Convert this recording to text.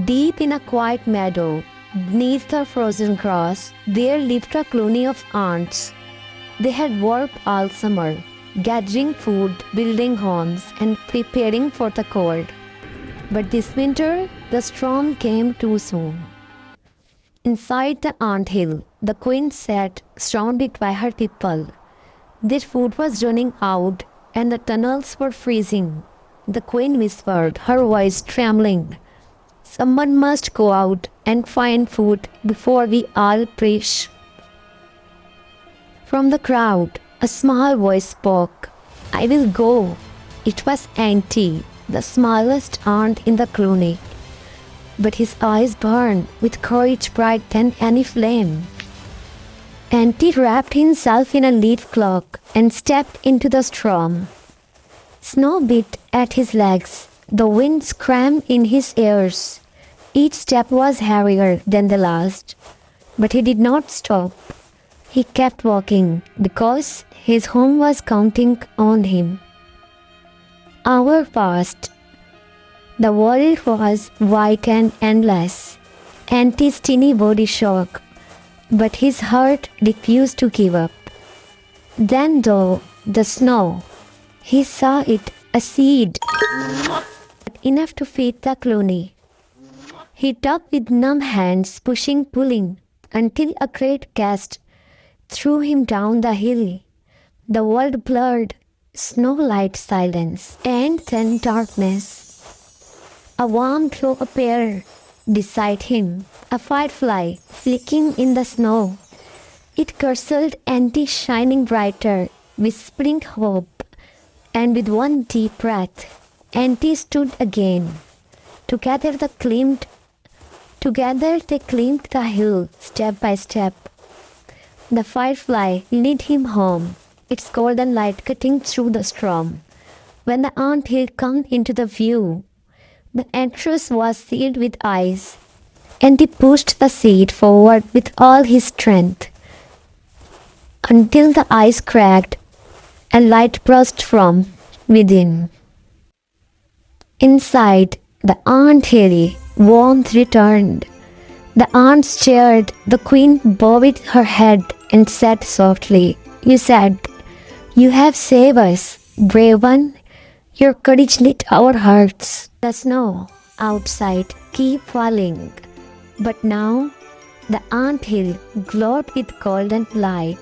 Deep in a quiet meadow, beneath the frozen grass, there lived a colony of ants. They had worked all summer, gathering food, building homes, and preparing for the cold. But this winter, the storm came too soon. Inside the anthill, the queen sat, surrounded by her people. Their food was running out, and the tunnels were freezing. The queen whispered, her voice trembling, "Someone must go out and find food before we all perish." From the crowd, a small voice spoke. "I will go." It was Anty, the smallest ant in the colony. But his eyes burned with courage brighter than any flame. Anty wrapped himself in a leaf cloak and stepped into the storm. Snow beat at his legs. The wind screamed in his ears. Each step was heavier than the last. But he did not stop. He kept walking because his home was counting on him. Hours passed. The world was white and endless. Anty's teeny body shook, but his heart refused to give up. Then, though the snow, he saw it, a seed, enough to feed the colony. He dug with numb hands, pushing, pulling, until a great gust threw him down the hill. The world blurred, snow light silence, and then darkness. A warm glow appeared beside him, a firefly flicking in the snow. It curled Anty, shining brighter, whispering hope. And with one deep breath, Anty stood again. Together they climbed the hill, step by step. The firefly led him home, its golden light cutting through the storm. When the anthill came into the view, the entrance was sealed with ice, and he pushed the seed forward with all his strength, until the ice cracked and light burst from within. Inside the anthill, warmth returned. The ants cheered. The queen bowed her head and said softly, "You have saved us, brave one. Your courage lit our hearts." The snow outside kept falling, but now the anthill glowed with golden light.